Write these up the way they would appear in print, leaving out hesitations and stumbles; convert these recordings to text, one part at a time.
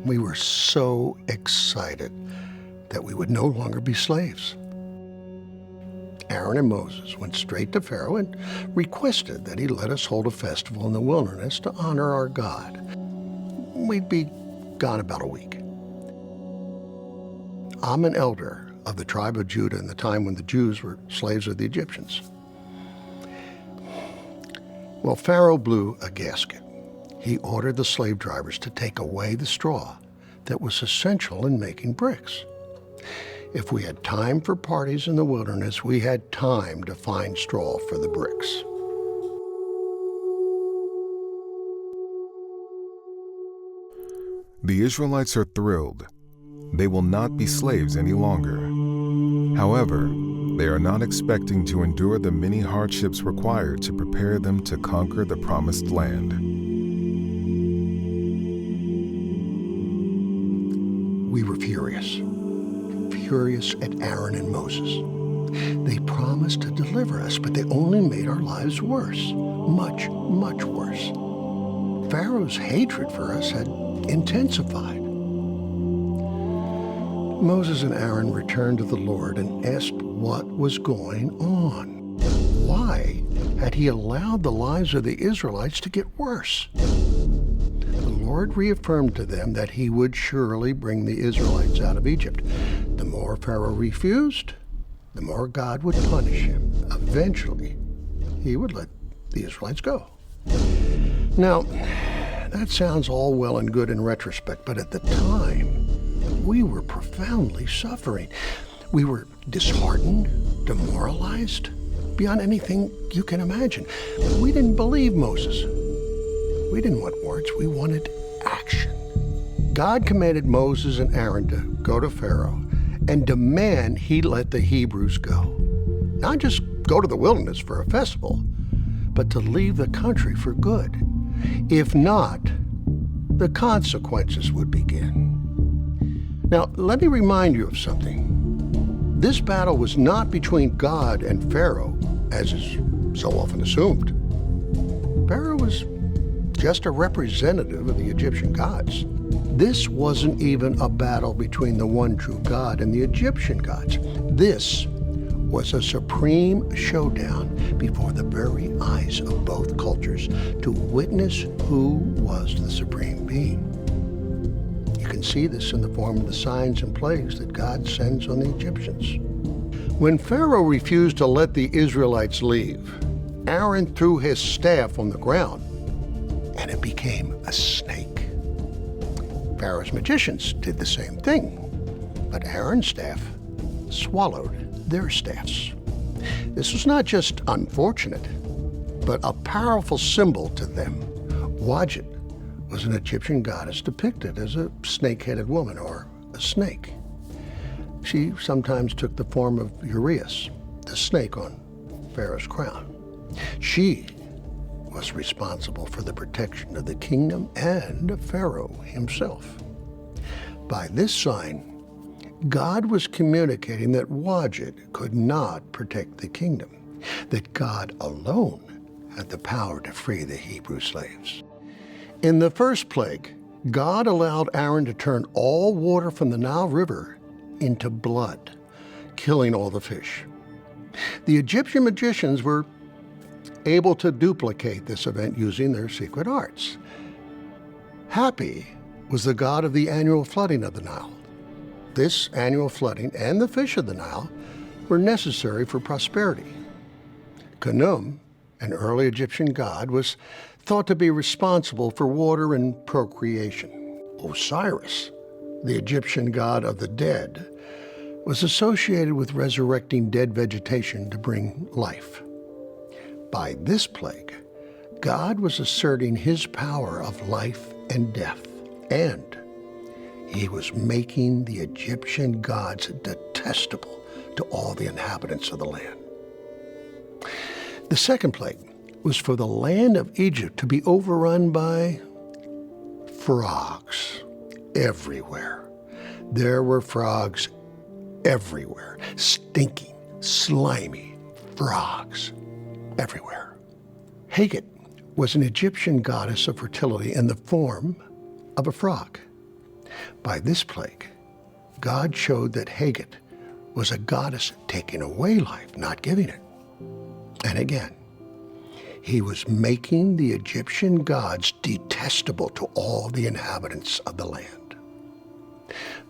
We were so excited that we would no longer be slaves. Aaron and Moses went straight to Pharaoh and requested that he let us hold a festival in the wilderness to honor our God. We'd be gone about a week. I'm an elder of the tribe of Judah in the time when the Jews were slaves of the Egyptians. Well, Pharaoh blew a gasket. He ordered the slave drivers to take away the straw that was essential in making bricks. If we had time for parties in the wilderness, we had time to find straw for the bricks. The Israelites are thrilled. They will not be slaves any longer. However, they are not expecting to endure the many hardships required to prepare them to conquer the promised land. We were furious at Aaron and Moses. They promised to deliver us, but they only made our lives worse, much, much worse. Pharaoh's hatred for us had intensified. Moses and Aaron returned to the Lord and asked what was going on. Why had he allowed the lives of the Israelites to get worse? The Lord reaffirmed to them that he would surely bring the Israelites out of Egypt. The more Pharaoh refused, the more God would punish him. Eventually, he would let the Israelites go. Now, that sounds all well and good in retrospect, but at the time, we were profoundly suffering. We were disheartened, demoralized, beyond anything you can imagine. We didn't believe Moses. We didn't want words, we wanted action. God commanded Moses and Aaron to go to Pharaoh and demand he let the Hebrews go. Not just go to the wilderness for a festival, but to leave the country for good. If not, the consequences would begin. Now, let me remind you of something. This battle was not between God and Pharaoh, as is so often assumed. Pharaoh was just a representative of the Egyptian gods. This wasn't even a battle between the one true God and the Egyptian gods. This was a supreme showdown before the very eyes of both cultures to witness who was the supreme being. You can see this in the form of the signs and plagues that God sends on the Egyptians. When Pharaoh refused to let the Israelites leave, Aaron threw his staff on the ground and it became a snake. Pharaoh's magicians did the same thing, but Aaron's staff swallowed their staffs. This was not just unfortunate, but a powerful symbol to them. Wadjet was an Egyptian goddess depicted as a snake-headed woman, or a snake. She sometimes took the form of Urias, the snake on Pharaoh's crown. She was responsible for the protection of the kingdom and of Pharaoh himself. By this sign, God was communicating that Wadjet could not protect the kingdom, that God alone had the power to free the Hebrew slaves. In the first plague, God allowed Aaron to turn all water from the Nile River into blood, killing all the fish. The Egyptian magicians were able to duplicate this event using their secret arts. Happy was the god of the annual flooding of the Nile. This annual flooding and the fish of the Nile were necessary for prosperity. Khnum, an early Egyptian god, was thought to be responsible for water and procreation. Osiris, the Egyptian god of the dead, was associated with resurrecting dead vegetation to bring life. By this plague, God was asserting his power of life and death, and he was making the Egyptian gods detestable to all the inhabitants of the land. The second plague was for the land of Egypt to be overrun by frogs everywhere. There were frogs everywhere, stinking, slimy frogs everywhere. Haget was an Egyptian goddess of fertility in the form of a frog. By this plague, God showed that Haggit was a goddess taking away life, not giving it. And again, he was making the Egyptian gods detestable to all the inhabitants of the land.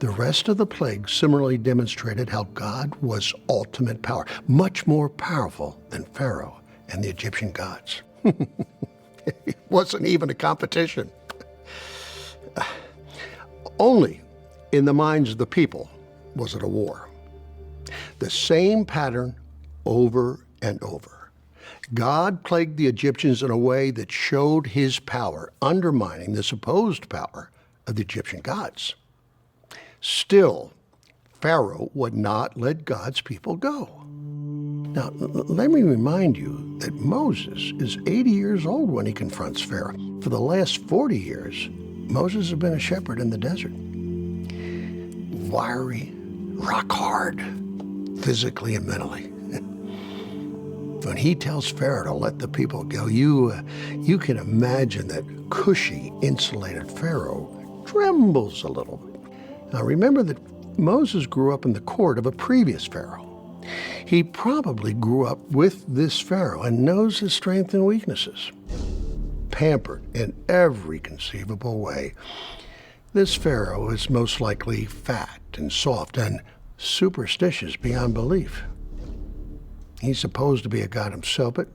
The rest of the plague similarly demonstrated how God was ultimate power, much more powerful than Pharaoh and the Egyptian gods. It wasn't even a competition. Only in the minds of the people was it a war. The same pattern over and over. God plagued the Egyptians in a way that showed his power, undermining the supposed power of the Egyptian gods. Still, Pharaoh would not let God's people go. Now, let me remind you that Moses is 80 years old when he confronts Pharaoh. For the last 40 years, Moses has been a shepherd in the desert. Wiry, rock hard, physically and mentally. When he tells Pharaoh to let the people go, you can imagine that cushy, insulated Pharaoh trembles a little bit. Now remember that Moses grew up in the court of a previous Pharaoh. He probably grew up with this Pharaoh and knows his strengths and weaknesses. Pampered in every conceivable way, this Pharaoh is most likely fat and soft and superstitious beyond belief. He's supposed to be a god himself, but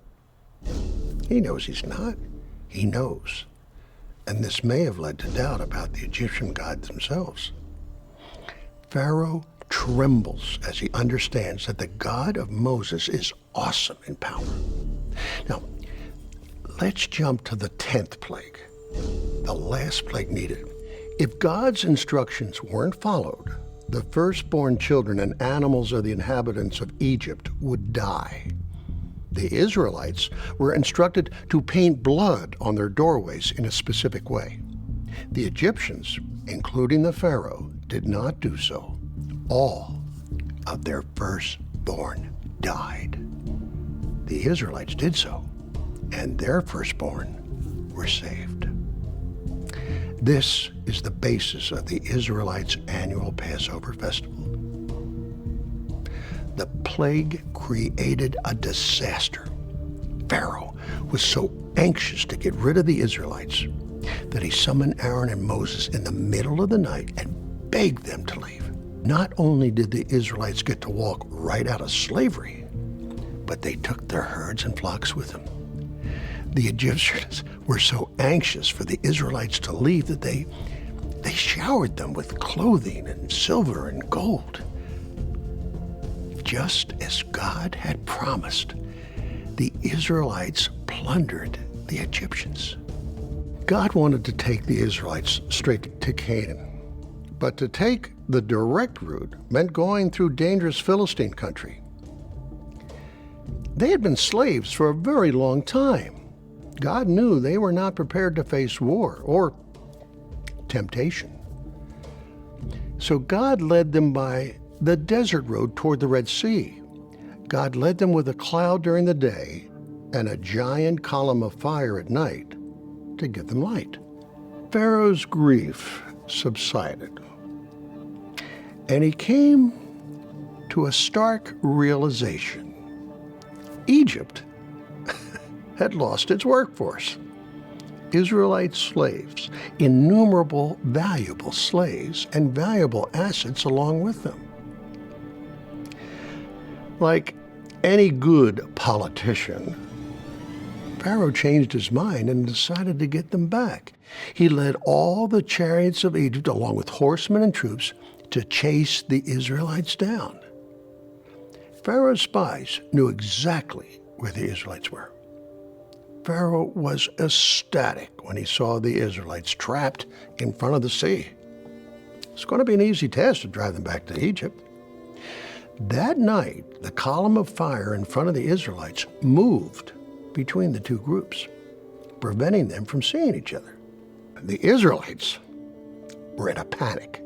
he knows he's not. He knows. And this may have led to doubt about the Egyptian gods themselves. Pharaoh trembles as he understands that the God of Moses is awesome in power. Now, let's jump to the 10th plague, the last plague needed. If God's instructions weren't followed, the firstborn children and animals of the inhabitants of Egypt would die. The Israelites were instructed to paint blood on their doorways in a specific way. The Egyptians, including the Pharaoh, did not do so. All of their firstborn died. The Israelites did so, and their firstborn were saved. This is the basis of the Israelites' annual Passover festival. The plague created a disaster. Pharaoh was so anxious to get rid of the Israelites that he summoned Aaron and Moses in the middle of the night and begged them to leave. Not only did the Israelites get to walk right out of slavery, but they took their herds and flocks with them. The Egyptians were so anxious for the Israelites to leave that they showered them with clothing and silver and gold. Just as God had promised, the Israelites plundered the Egyptians. God wanted to take the Israelites straight to Canaan, but to take the direct route meant going through dangerous Philistine country. They had been slaves for a very long time. God knew they were not prepared to face war or temptation. So God led them by the desert road toward the Red Sea. God led them with a cloud during the day and a giant column of fire at night to give them light. Pharaoh's grief subsided, and he came to a stark realization. Egypt had lost its workforce. Israelite slaves, innumerable valuable slaves, and valuable assets along with them. Like any good politician, Pharaoh changed his mind and decided to get them back. He led all the chariots of Egypt, along with horsemen and troops, to chase the Israelites down. Pharaoh's spies knew exactly where the Israelites were. Pharaoh was ecstatic when he saw the Israelites trapped in front of the sea. It's going to be an easy task to drive them back to Egypt. That night, the column of fire in front of the Israelites moved between the two groups, preventing them from seeing each other. The Israelites were in a panic.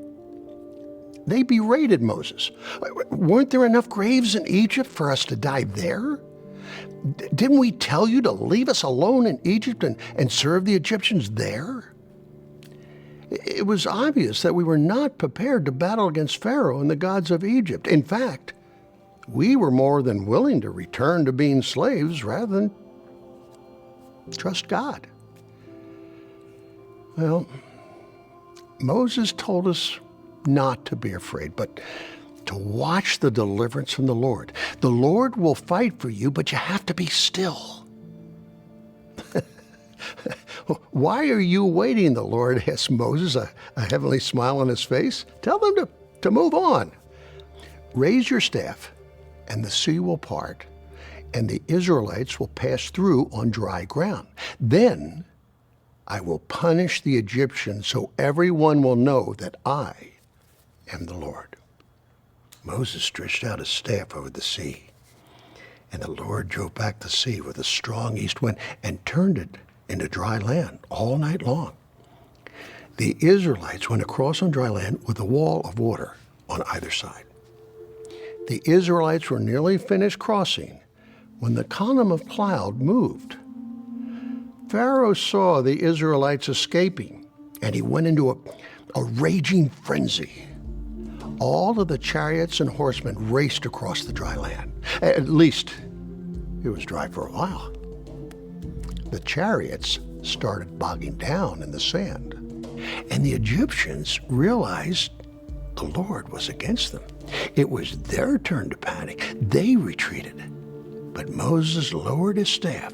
They berated Moses. Weren't there enough graves in Egypt for us to die there? Didn't we tell you to leave us alone in Egypt and serve the Egyptians there? It was obvious that we were not prepared to battle against Pharaoh and the gods of Egypt. In fact, we were more than willing to return to being slaves rather than trust God. Well, Moses told us not to be afraid, but to watch the deliverance from the Lord. The Lord will fight for you, but you have to be still. Why are you waiting, the Lord asked Moses, a heavenly smile on his face. Tell them to move on. Raise your staff, and the sea will part, and the Israelites will pass through on dry ground. Then I will punish the Egyptians, so everyone will know that I am the Lord. Moses stretched out his staff over the sea, and the Lord drove back the sea with a strong east wind and turned it into dry land all night long. The Israelites went across on dry land with a wall of water on either side. The Israelites were nearly finished crossing when the column of cloud moved. Pharaoh saw the Israelites escaping, and he went into a raging frenzy. All of the chariots and horsemen raced across the dry land. At least it was dry for a while. The chariots started bogging down in the sand, and the Egyptians realized the Lord was against them. It was their turn to panic. They retreated, but Moses lowered his staff,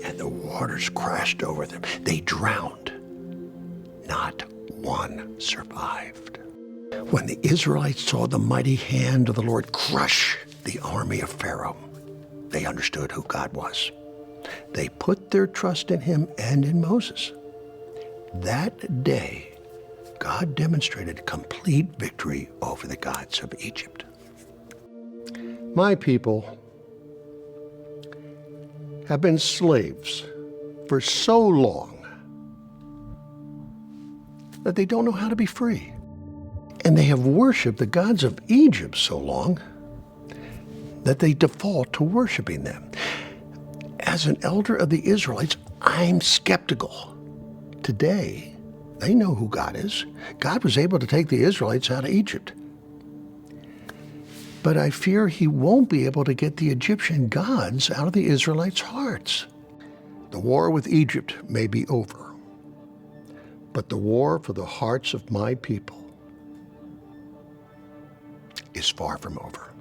and the waters crashed over them. They drowned. Not one survived. When the Israelites saw the mighty hand of the Lord crush the army of Pharaoh, they understood who God was. They put their trust in him and in Moses. That day, God demonstrated complete victory over the gods of Egypt. My people have been slaves for so long that they don't know how to be free. And they have worshiped the gods of Egypt so long that they default to worshiping them. As an elder of the Israelites, I'm skeptical. Today, they know who God is. God was able to take the Israelites out of Egypt. But I fear he won't be able to get the Egyptian gods out of the Israelites' hearts. The war with Egypt may be over, but the war for the hearts of my people is far from over.